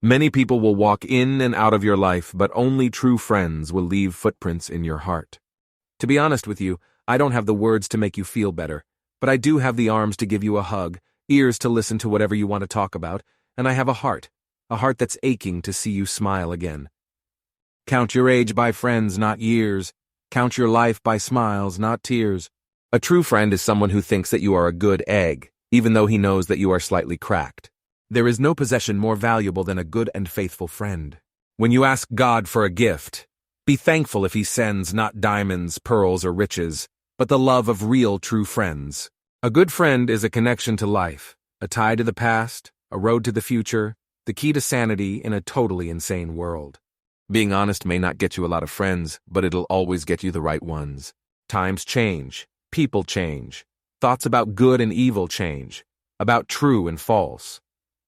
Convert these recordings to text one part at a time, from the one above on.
Many people will walk in and out of your life, but only true friends will leave footprints in your heart. To be honest with you, I don't have the words to make you feel better, but I do have the arms to give you a hug, ears to listen to whatever you want to talk about, and I have a heart that's aching to see you smile again. Count your age by friends, not years. Count your life by smiles, not tears. A true friend is someone who thinks that you are a good egg, even though he knows that you are slightly cracked. There is no possession more valuable than a good and faithful friend. When you ask God for a gift, be thankful if he sends not diamonds, pearls, or riches, but the love of real true friends. A good friend is a connection to life, a tie to the past, a road to the future, the key to sanity in a totally insane world. Being honest may not get you a lot of friends, but it'll always get you the right ones. Times change, people change, thoughts about good and evil change, about true and false.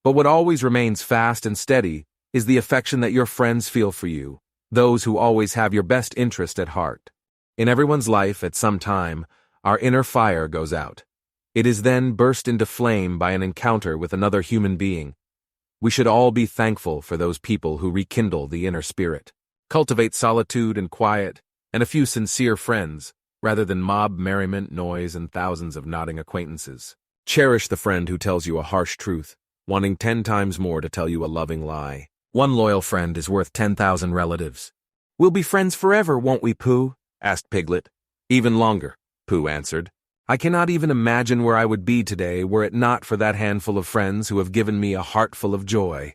But what always remains fast and steady is the affection that your friends feel for you, those who always have your best interest at heart. In everyone's life, at some time, our inner fire goes out. It is then burst into flame by an encounter with another human being. We should all be thankful for those people who rekindle the inner spirit. Cultivate solitude and quiet, and a few sincere friends, rather than mob merriment, noise, and thousands of nodding acquaintances. Cherish the friend who tells you a harsh truth, wanting 10 times more to tell you a loving lie. One loyal friend is worth 10,000 relatives. "We'll be friends forever, won't we, Pooh?" asked Piglet. "Even longer," Pooh answered. "I cannot even imagine where I would be today were it not for that handful of friends who have given me a heart full of joy."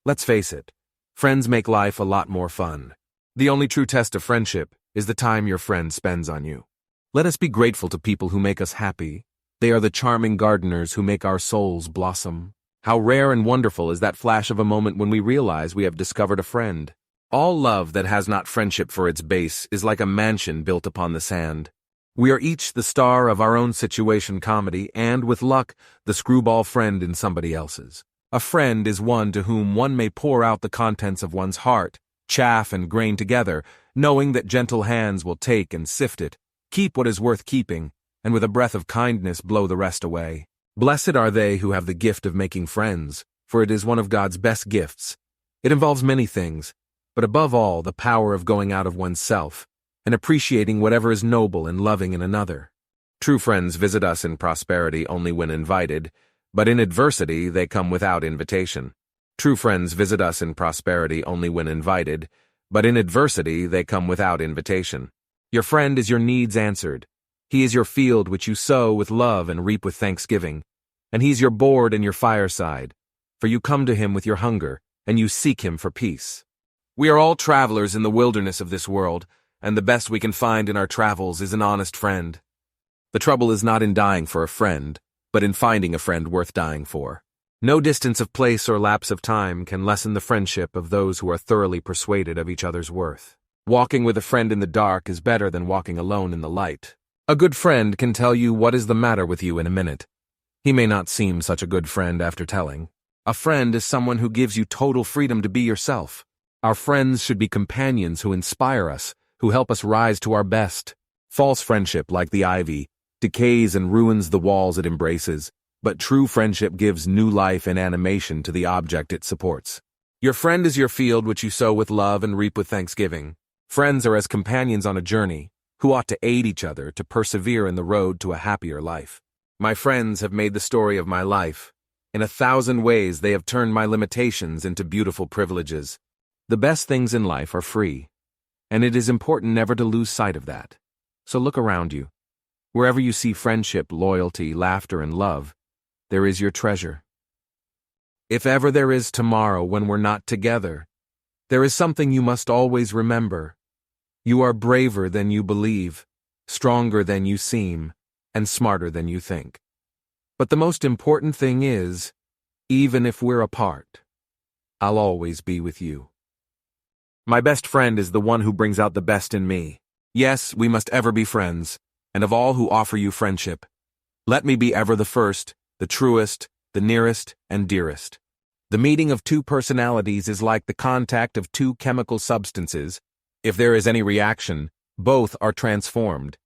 Let's face it, friends make life a lot more fun. The only true test of friendship is the time your friend spends on you. Let us be grateful to people who make us happy. They are the charming gardeners who make our souls blossom. How rare and wonderful is that flash of a moment when we realize we have discovered a friend. All love that has not friendship for its base is like a mansion built upon the sand. We are each the star of our own situation comedy and, with luck, the screwball friend in somebody else's. A friend is one to whom one may pour out the contents of one's heart, chaff and grain together, knowing that gentle hands will take and sift it, keep what is worth keeping, and with a breath of kindness blow the rest away. Blessed are they who have the gift of making friends, for it is one of God's best gifts. It involves many things, but above all the power of going out of oneself and appreciating whatever is noble and loving in another. True friends visit us in prosperity only when invited, but in adversity they come without invitation. True friends visit us in prosperity only when invited, but in adversity they come without invitation. Your friend is your needs answered. He is your field which you sow with love and reap with thanksgiving, and he's your board and your fireside, for you come to him with your hunger, and you seek him for peace. We are all travelers in the wilderness of this world, and the best we can find in our travels is an honest friend. The trouble is not in dying for a friend, but in finding a friend worth dying for. No distance of place or lapse of time can lessen the friendship of those who are thoroughly persuaded of each other's worth. Walking with a friend in the dark is better than walking alone in the light. A good friend can tell you what is the matter with you in a minute. He may not seem such a good friend after telling. A friend is someone who gives you total freedom to be yourself. Our friends should be companions who inspire us, who help us rise to our best. False friendship, like the ivy, decays and ruins the walls it embraces, but true friendship gives new life and animation to the object it supports. Your friend is your field which you sow with love and reap with thanksgiving. Friends are as companions on a journey, who ought to aid each other to persevere in the road to a happier life. My friends have made the story of my life. In 1,000 ways they have turned my limitations into beautiful privileges. The best things in life are free, and it is important never to lose sight of that. So look around you. Wherever you see friendship, loyalty, laughter, and love, there is your treasure. If ever there is tomorrow when we're not together, there is something you must always remember. You are braver than you believe, stronger than you seem, and smarter than you think. But the most important thing is, even if we're apart, I'll always be with you. My best friend is the one who brings out the best in me. Yes, we must ever be friends, and of all who offer you friendship, let me be ever the first, the truest, the nearest, and dearest. The meeting of two personalities is like the contact of two chemical substances. If there is any reaction, both are transformed.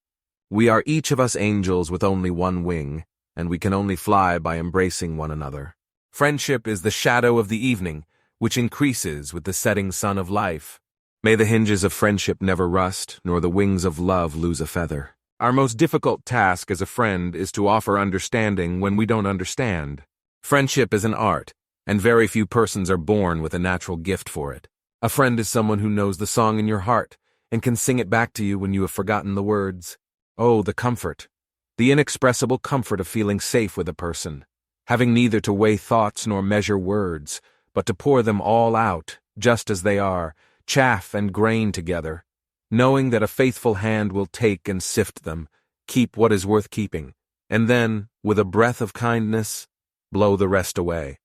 We are each of us angels with only one wing, and we can only fly by embracing one another. Friendship is the shadow of the evening, which increases with the setting sun of life. May the hinges of friendship never rust, nor the wings of love lose a feather. Our most difficult task as a friend is to offer understanding when we don't understand. Friendship is an art, and very few persons are born with a natural gift for it. A friend is someone who knows the song in your heart and can sing it back to you when you have forgotten the words. Oh, the comfort, the inexpressible comfort of feeling safe with a person, having neither to weigh thoughts nor measure words, but to pour them all out, just as they are, chaff and grain together, knowing that a faithful hand will take and sift them, keep what is worth keeping, and then, with a breath of kindness, blow the rest away.